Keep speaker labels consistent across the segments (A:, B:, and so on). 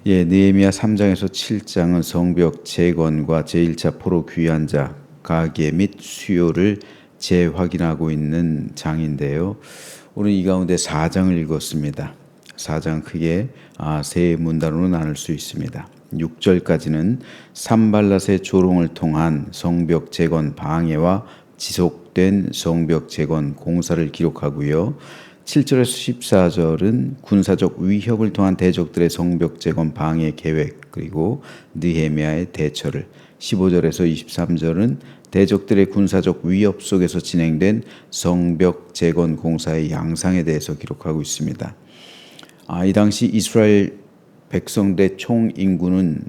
A: 느헤미야 3장에서 7장은 성벽 재건과 제1차 포로 귀환 자 가계 및 수요를 재확인하고 있는 장인데요. 오늘 이 가운데 4장을 읽었습니다. 4장 크게 세 문단으로 나눌 수 있습니다. 6절까지는 산발랏의 조롱을 통한 성벽 재건 방해와 지속된 성벽 재건 공사를 기록하고요. 7절에서 14절은 군사적 위협을 통한 대적들의 성벽 재건 방해 계획 그리고 느헤미야의 대처를, 15절에서 23절은 대적들의 군사적 위협 속에서 진행된 성벽 재건 공사의 양상에 대해서 기록하고 있습니다. 이 당시 이스라엘 백성들의 총 인구는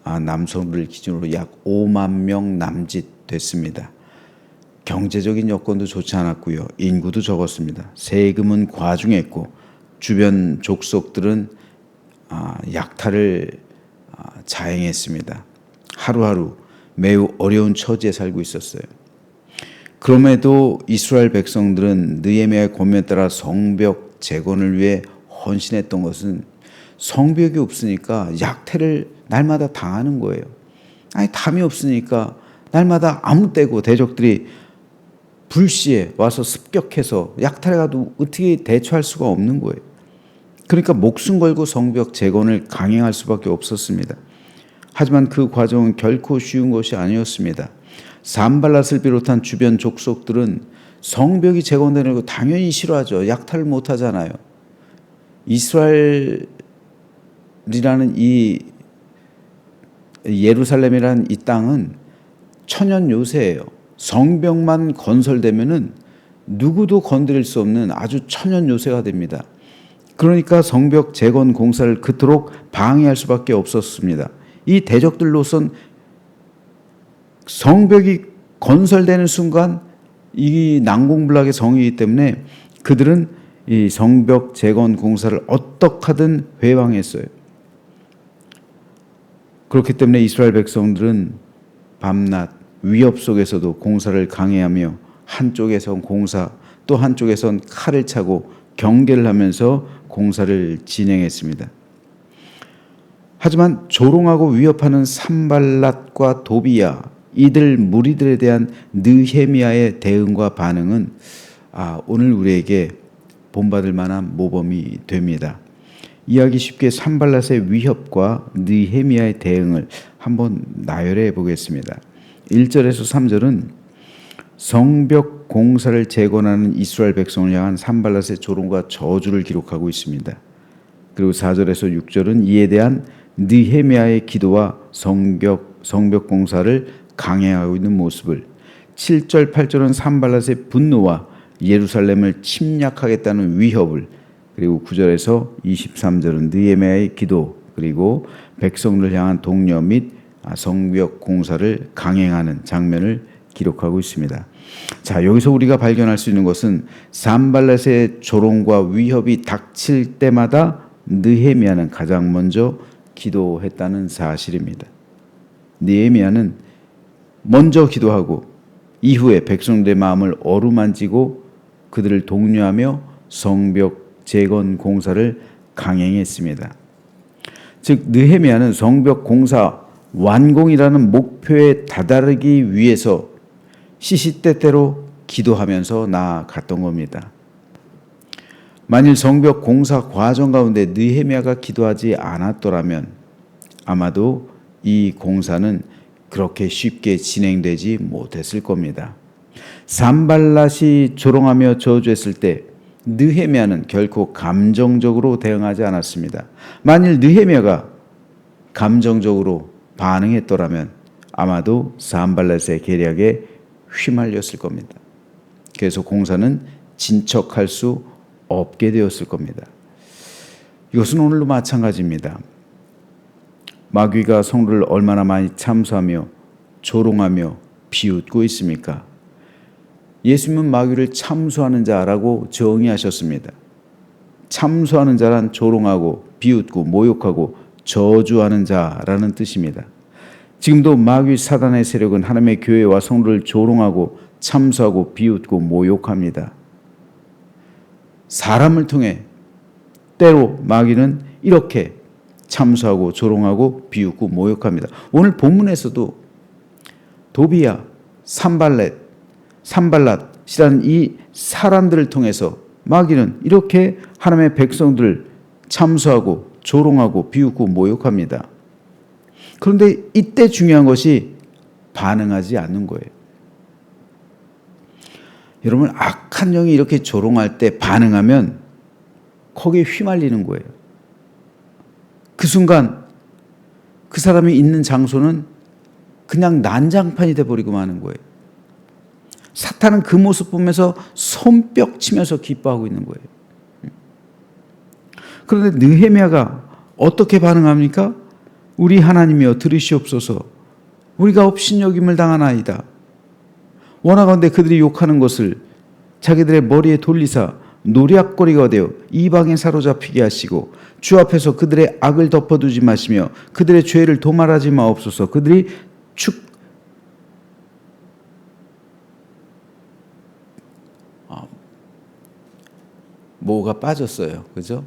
A: 남성들을 기준으로 약 5만 명 남짓 됐습니다. 경제적인 여건도 좋지 않았고요. 인구도 적었습니다. 세금은 과중했고 주변 족속들은 약탈을 자행했습니다. 하루하루 매우 어려운 처지에 살고 있었어요. 그럼에도 이스라엘 백성들은 느헤미야의 권면에 따라 성벽 재건을 위해 헌신했던 것은 성벽이 없으니까 약탈을 날마다 당하는 거예요. 담이 없으니까 날마다 아무 때고 대적들이 불시에 와서 습격해서 약탈해 가도 어떻게 대처할 수가 없는 거예요. 그러니까 목숨 걸고 성벽 재건을 강행할 수밖에 없었습니다. 하지만 그 과정은 결코 쉬운 것이 아니었습니다. 산발랏을 비롯한 주변 족속들은 성벽이 재건되는 거 당연히 싫어하죠. 약탈을 못 하잖아요. 이스라엘이라는 이 예루살렘이라는 이 땅은 천연 요새예요. 성벽만 건설되면은 누구도 건드릴 수 없는 아주 천연 요새가 됩니다. 그러니까 성벽 재건 공사를 그토록 방해할 수밖에 없었습니다. 이 대적들로선 성벽이 건설되는 순간 이 난공불락의 성이기 때문에 그들은 이 성벽 재건 공사를 어떻게 하든 회방했어요. 그렇기 때문에 이스라엘 백성들은 밤낮 위협 속에서도 공사를 강행하며 한쪽에선 공사 또 한쪽에선 칼을 차고 경계를 하면서 공사를 진행했습니다. 하지만 조롱하고 위협하는 산발랏과 도비야 이들 무리들에 대한 느헤미야의 대응과 반응은 오늘 우리에게 본받을 만한 모범이 됩니다. 이해하기 쉽게 산발랏의 위협과 느헤미야의 대응을 한번 나열해 보겠습니다. 1절에서 3절은 성벽 공사를 재건하는 이스라엘 백성을 향한 산발랏의 조롱과 저주를 기록하고 있습니다. 그리고 4절에서 6절은 이에 대한 느헤미야의 기도와 성벽 공사를 강행하고 있는 모습을, 7절, 8절은 산발랏의 분노와 예루살렘을 침략하겠다는 위협을, 그리고 9절에서 23절은 느헤미야의 기도 그리고 백성을 향한 독려 및 성벽 공사를 강행하는 장면을 기록하고 있습니다. 자, 여기서 우리가 발견할 수 있는 것은 산발랏의 조롱과 위협이 닥칠 때마다 느헤미야는 가장 먼저 기도했다는 사실입니다. 느헤미야는 먼저 기도하고 이후에 백성들의 마음을 어루만지고 그들을 독려하며 성벽 재건 공사를 강행했습니다. 즉 느헤미야는 성벽 공사 완공이라는 목표에 다다르기 위해서 시시때때로 기도하면서 나아갔던 겁니다. 만일 성벽 공사 과정 가운데 느헤미야가 기도하지 않았더라면 아마도 이 공사는 그렇게 쉽게 진행되지 못했을 겁니다. 산발랏이 조롱하며 저주했을 때 느헤미야는 결코 감정적으로 대응하지 않았습니다. 만일 느헤미야가 감정적으로 반응했더라면 아마도 산발랏의 계략에 휘말렸을 겁니다. 그래서 공사는 진척할 수 없게 되었을 겁니다. 이것은 오늘도 마찬가지입니다. 마귀가 성도를 얼마나 많이 참수하며 조롱하며 비웃고 있습니까? 예수님은 마귀를 참수하는 자라고 정의하셨습니다. 참수하는 자란 조롱하고 비웃고 모욕하고 저주하는 자라는 뜻입니다. 지금도 마귀 사단의 세력은 하나님의 교회와 성도를 조롱하고 참수하고 비웃고 모욕합니다. 사람을 통해 때로 마귀는 이렇게 참수하고 조롱하고 비웃고 모욕합니다. 오늘 본문에서도 도비야, 산발랏이라는 이 사람들을 통해서 마귀는 이렇게 하나님의 백성들을 참수하고 조롱하고 비웃고 모욕합니다. 그런데 이때 중요한 것이 반응하지 않는 거예요. 여러분, 악한 영이 이렇게 조롱할 때 반응하면 거기에 휘말리는 거예요. 그 순간 그 사람이 있는 장소는 그냥 난장판이 돼버리고 마는 거예요. 사탄은 그 모습 보면서 손뼉 치면서 기뻐하고 있는 거예요. 그런데 느헤미야가 어떻게 반응합니까? 우리 하나님이여 들으시옵소서. 우리가 업신여김을 당하나이다. 원하건대 그들이 욕하는 것을 자기들의 머리에 돌리사 노략거리가 되어 이방에 사로잡히게 하시고 주 앞에서 그들의 악을 덮어두지 마시며 그들의 죄를 도말하지 마옵소서. 그들이 뭐가 빠졌어요. 그죠?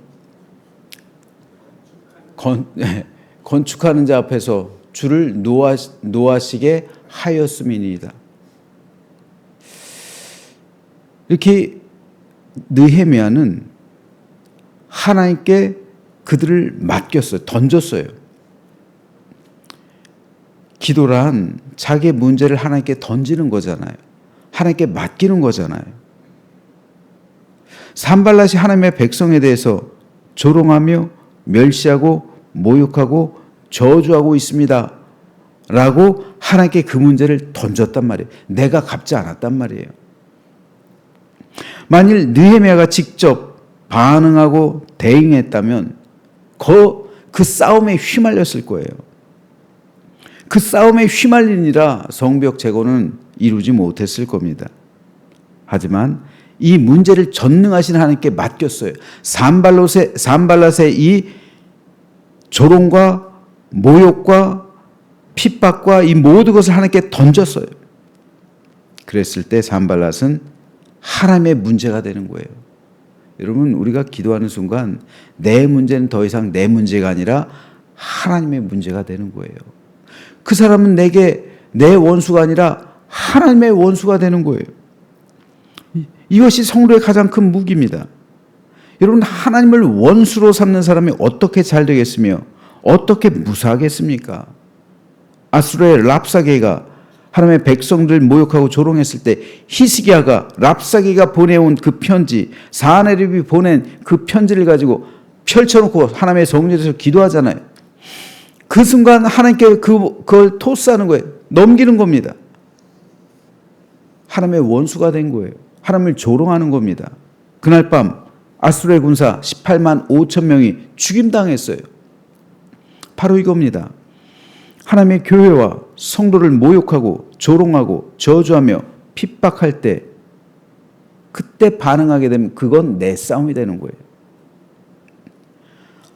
A: 건축하는 자 앞에서 주를 노하시게 하였음이니이다. 이렇게 느헤미야는 하나님께 그들을 맡겼어요. 던졌어요. 기도란 자기의 문제를 하나님께 던지는 거잖아요. 하나님께 맡기는 거잖아요. 산발랏이 하나님의 백성에 대해서 조롱하며 멸시하고 모욕하고 저주하고 있습니다. 라고 하나님께 그 문제를 던졌단 말이에요. 내가 갚지 않았단 말이에요. 만일 느헤미야가 직접 반응하고 대응했다면 그 싸움에 휘말렸을 거예요. 그 싸움에 휘말리니라 성벽 재건은 이루지 못했을 겁니다. 하지만 이 문제를 전능하신 하나님께 맡겼어요. 산발랏의 이 조롱과 모욕과 핍박과 이 모든 것을 하나님께 던졌어요. 그랬을 때 산발랏은 하나님의 문제가 되는 거예요. 여러분, 우리가 기도하는 순간 내 문제는 더 이상 내 문제가 아니라 하나님의 문제가 되는 거예요. 그 사람은 내게 내 원수가 아니라 하나님의 원수가 되는 거예요. 이것이 성도의 가장 큰 무기입니다. 여러분, 하나님을 원수로 삼는 사람이 어떻게 잘 되겠으며 어떻게 무사하겠습니까? 아수르의 랍사게가 하나님의 백성들 모욕하고 조롱했을 때 히스기야가 랍사게가 보내온 그 편지, 사네립이 보낸 그 편지를 가지고 펼쳐놓고 하나님의 성전에서 기도하잖아요. 그 순간 하나님께 그걸 토스하는 거예요. 넘기는 겁니다. 하나님의 원수가 된 거예요. 하나님을 조롱하는 겁니다. 그날 밤 아수르의 군사 18만 5천 명이 죽임당했어요. 바로 이겁니다. 하나님의 교회와 성도를 모욕하고 조롱하고 저주하며 핍박할 때 그때 반응하게 되면 그건 내 싸움이 되는 거예요.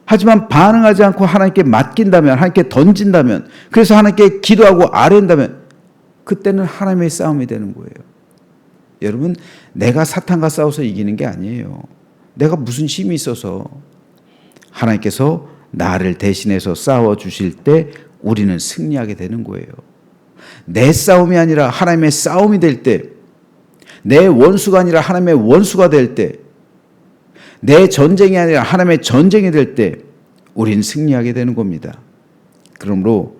A: 하지만 반응하지 않고 하나님께 맡긴다면, 하나님께 던진다면, 그래서 하나님께 기도하고 아뢰는다면 그때는 하나님의 싸움이 되는 거예요. 여러분, 내가 사탄과 싸워서 이기는 게 아니에요. 내가 무슨 힘이 있어서. 하나님께서 나를 대신해서 싸워주실 때 우리는 승리하게 되는 거예요. 내 싸움이 아니라 하나님의 싸움이 될 때, 내 원수가 아니라 하나님의 원수가 될 때, 내 전쟁이 아니라 하나님의 전쟁이 될 때 우리는 승리하게 되는 겁니다. 그러므로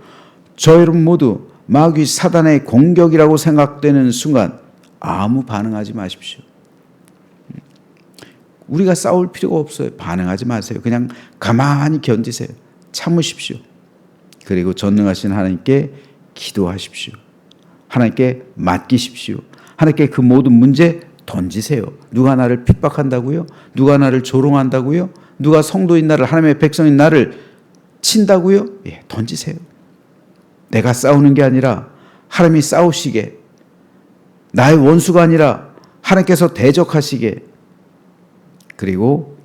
A: 저 여러분 모두 마귀 사단의 공격이라고 생각되는 순간 아무 반응하지 마십시오. 우리가 싸울 필요가 없어요. 반응하지 마세요. 그냥 가만히 견디세요. 참으십시오. 그리고 전능하신 하나님께 기도하십시오. 하나님께 맡기십시오. 하나님께 그 모든 문제 던지세요. 누가 나를 핍박한다고요? 누가 나를 조롱한다고요? 누가 성도인 나를, 하나님의 백성인 나를 친다고요? 예, 던지세요. 내가 싸우는 게 아니라 하나님이 싸우시게, 나의 원수가 아니라 하나님께서 대적하시게, 그리고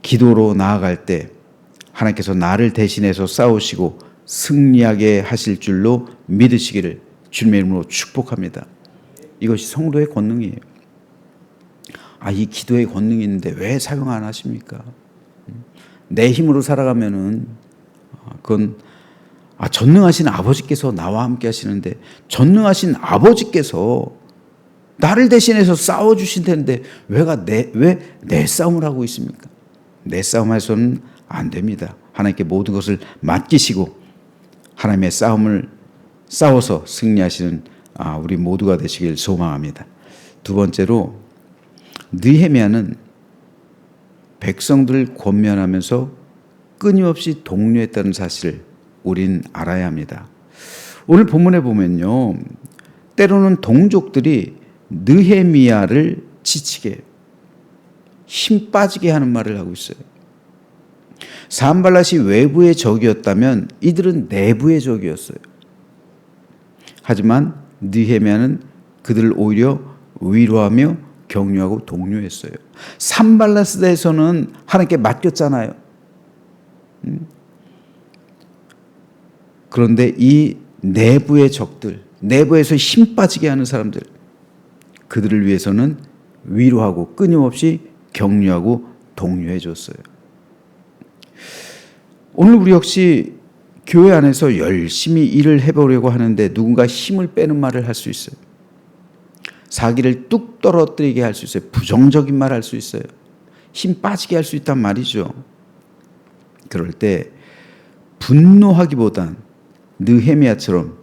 A: 기도로 나아갈 때 하나님께서 나를 대신해서 싸우시고 승리하게 하실 줄로 믿으시기를 주님의 이름으로 축복합니다. 이것이 성도의 권능이에요. 이 기도의 권능이 있는데 왜 사용 안 하십니까? 내 힘으로 살아가면은 그건 전능하신 아버지께서 나와 함께 하시는데, 전능하신 아버지께서 나를 대신해서 싸워주신 텐데 왜 내 싸움을 하고 있습니까? 내 싸움에서는 안 됩니다. 하나님께 모든 것을 맡기시고 하나님의 싸움을 싸워서 승리하시는 우리 모두가 되시길 소망합니다. 두 번째로, 느헤미야는 백성들을 권면하면서 끊임없이 독려했다는 사실을 우린 알아야 합니다. 오늘 본문에 보면요, 때로는 동족들이 느헤미야를 지치게, 힘 빠지게 하는 말을 하고 있어요. 산발랏이 외부의 적이었다면 이들은 내부의 적이었어요. 하지만 느헤미야는 그들을 오히려 위로하며 격려하고 독려했어요. 산발랏에서는 하나님께 맡겼잖아요. 그런데 이 내부의 적들, 내부에서 힘 빠지게 하는 사람들, 그들을 위해서는 위로하고 끊임없이 격려하고 독려해 줬어요. 오늘 우리 역시 교회 안에서 열심히 일을 해보려고 하는데 누군가 힘을 빼는 말을 할 수 있어요. 사기를 뚝 떨어뜨리게 할 수 있어요. 부정적인 말 할 수 있어요. 힘 빠지게 할 수 있단 말이죠. 그럴 때 분노하기보단 느헤미야처럼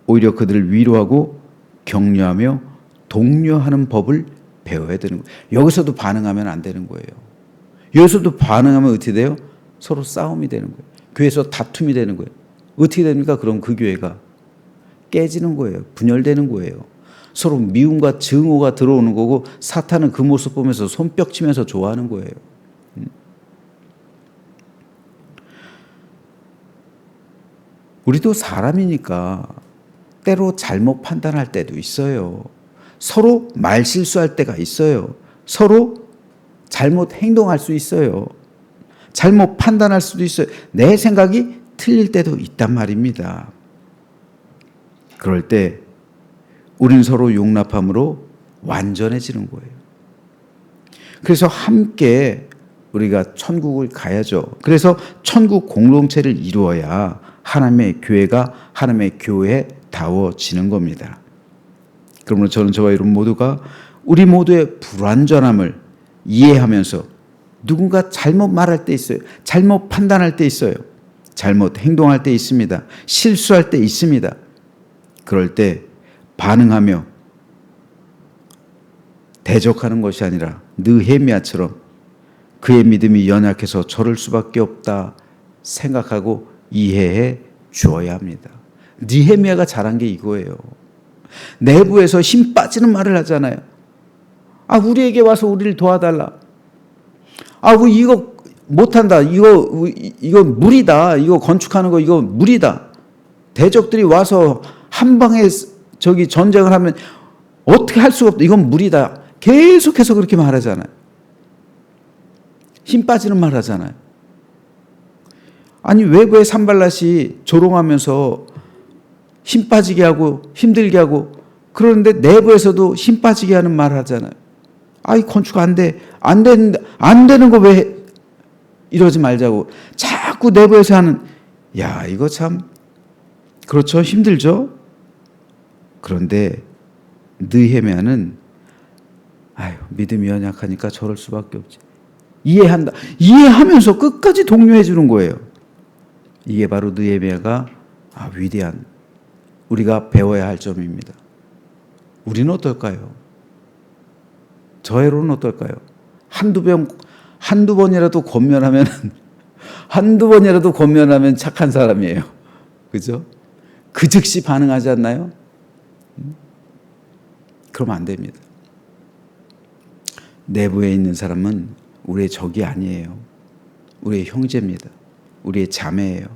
A: 오히려 그들을 위로하고 격려하며 독려하는 법을 배워야 되는 거예요. 여기서도 반응하면 안 되는 거예요. 여기서도 반응하면 어떻게 돼요? 서로 싸움이 되는 거예요. 교회에서 다툼이 되는 거예요. 어떻게 됩니까? 그럼 그 교회가 깨지는 거예요. 분열되는 거예요. 서로 미움과 증오가 들어오는 거고, 사탄은 그 모습 보면서 손뼉치면서 좋아하는 거예요. 우리도 사람이니까 때로 잘못 판단할 때도 있어요. 서로 말실수할 때가 있어요. 서로 잘못 행동할 수 있어요. 잘못 판단할 수도 있어요. 내 생각이 틀릴 때도 있단 말입니다. 그럴 때 우리는 서로 용납함으로 완전해지는 거예요. 그래서 함께 우리가 천국을 가야죠. 그래서 천국 공동체를 이루어야 하나님의 교회가 하나님의 교회다워지는 겁니다. 그러므로 저는 저와 여러분 모두가 우리 모두의 불완전함을 이해하면서, 누군가 잘못 말할 때 있어요. 잘못 판단할 때 있어요. 잘못 행동할 때 있습니다. 실수할 때 있습니다. 그럴 때 반응하며 대적하는 것이 아니라 느헤미야처럼 그의 믿음이 연약해서 저럴 수밖에 없다 생각하고 이해해 주어야 합니다. 느헤미야가 잘한 게 이거예요. 내부에서 힘 빠지는 말을 하잖아요. 우리에게 와서 우리를 도와달라. 이거 못한다. 이거 무리다. 이거 건축하는 거 이거 무리다. 대적들이 와서 한 방에 전쟁을 하면 어떻게 할 수가 없다. 이건 무리다. 계속해서 그렇게 말하잖아요. 힘 빠지는 말 하잖아요. 외부의 산발랏이 조롱하면서 힘 빠지게 하고 힘들게 하고, 그러는데 내부에서도 힘 빠지게 하는 말 하잖아요. 이 건축 안 돼. 안 되는 거 왜 이러지 말자고. 자꾸 내부에서 하는, 이거 참, 그렇죠. 힘들죠. 그런데 느헤미야는 믿음이 연약하니까 저럴 수밖에 없지. 이해한다. 이해하면서 끝까지 독려해 주는 거예요. 이게 바로 느헤미야가 위대한, 우리가 배워야 할 점입니다. 우리는 어떨까요? 저희로는 어떨까요? 한두 번이라도 권면하면 착한 사람이에요. 그죠? 그 즉시 반응하지 않나요? 그러면 안 됩니다. 내부에 있는 사람은 우리의 적이 아니에요. 우리의 형제입니다. 우리의 자매예요.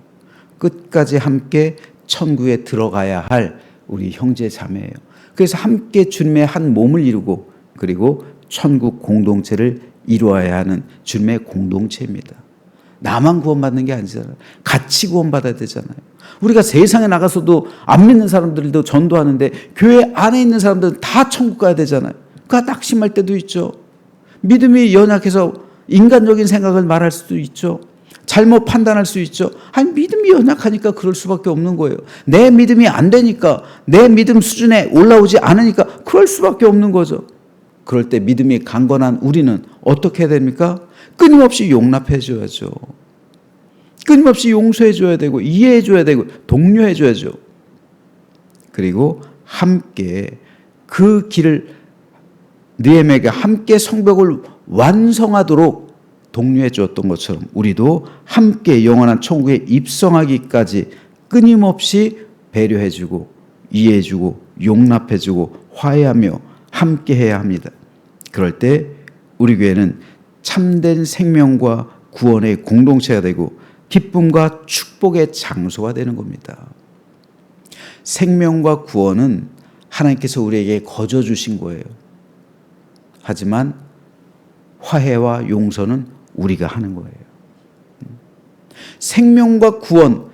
A: 끝까지 함께 천국에 들어가야 할 우리 형제 자매예요. 그래서 함께 주님의 한 몸을 이루고, 그리고 천국 공동체를 이루어야 하는 주님의 공동체입니다. 나만 구원받는 게 아니잖아요. 같이 구원받아야 되잖아요. 우리가 세상에 나가서도 안 믿는 사람들도 전도하는데 교회 안에 있는 사람들은 다 천국 가야 되잖아요. 그가 낙심할 때도 있죠. 믿음이 연약해서 인간적인 생각을 말할 수도 있죠. 잘못 판단할 수 있죠. 아니, 믿음이 연약하니까 그럴 수밖에 없는 거예요. 내 믿음이 안 되니까, 내 믿음 수준에 올라오지 않으니까 그럴 수밖에 없는 거죠. 그럴 때 믿음이 강건한 우리는 어떻게 해야 됩니까? 끊임없이 용납해 줘야죠. 끊임없이 용서해 줘야 되고, 이해해 줘야 되고, 독려해 줘야죠. 그리고 함께 그 길을, 느헤미야에게 함께 성벽을 완성하도록 독려해 주었던 것처럼 우리도 함께 영원한 천국에 입성하기까지 끊임없이 배려해 주고, 이해해 주고, 용납해 주고, 화해하며 함께 해야 합니다. 그럴 때 우리 교회는 참된 생명과 구원의 공동체가 되고 기쁨과 축복의 장소가 되는 겁니다. 생명과 구원은 하나님께서 우리에게 거저 주신 거예요. 하지만 화해와 용서는 우리가 하는 거예요. 생명과 구원,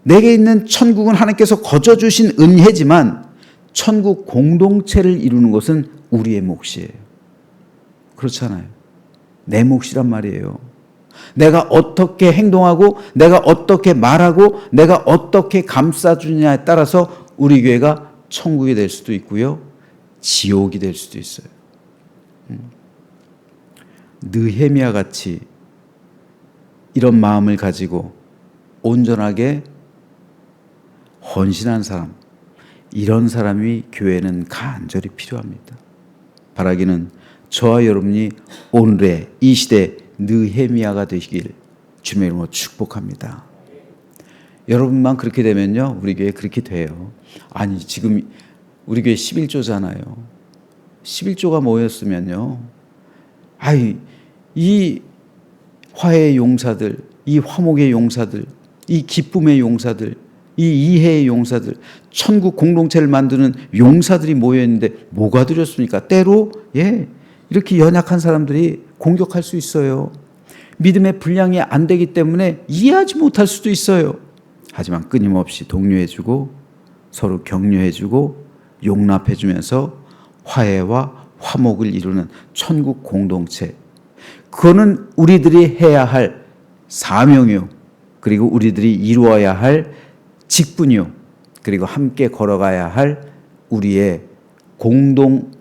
A: 내게 있는 천국은 하나님께서 거저 주신 은혜지만 천국 공동체를 이루는 것은 우리의 몫이에요. 그렇잖아요. 내 몫이란 말이에요. 내가 어떻게 행동하고, 내가 어떻게 말하고, 내가 어떻게 감싸주냐에 따라서 우리 교회가 천국이 될 수도 있고요, 지옥이 될 수도 있어요. 느헤미야 같이 이런 마음을 가지고 온전하게 헌신한 사람, 이런 사람이 교회는 간절히 필요합니다. 바라기는 저와 여러분이 오늘의 이 시대 느헤미야가 되시길 주님의 이름으로 축복합니다. 여러분만 그렇게 되면요, 우리 교회 그렇게 돼요. 아니, 지금 우리 교회 11조잖아요. 11조가 뭐였으면요, 이 화해의 용사들, 이 화목의 용사들, 이 기쁨의 용사들, 이 이해의 용사들, 천국 공동체를 만드는 용사들이 모여있는데 뭐가 두렵습니까? 때로 이렇게 연약한 사람들이 공격할 수 있어요. 믿음의 분량이 안 되기 때문에 이해하지 못할 수도 있어요. 하지만 끊임없이 독려해주고 서로 격려해주고 용납해주면서 화해와 화목을 이루는 천국 공동체, 그거는 우리들이 해야 할 사명이요, 그리고 우리들이 이루어야 할 직분이요, 그리고 함께 걸어가야 할 우리의 공동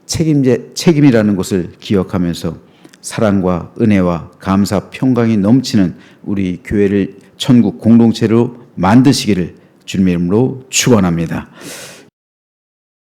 A: 책임이라는 것을 기억하면서 사랑과 은혜와 감사, 평강이 넘치는 우리 교회를 천국 공동체로 만드시기를 주님의 이름으로 축원합니다.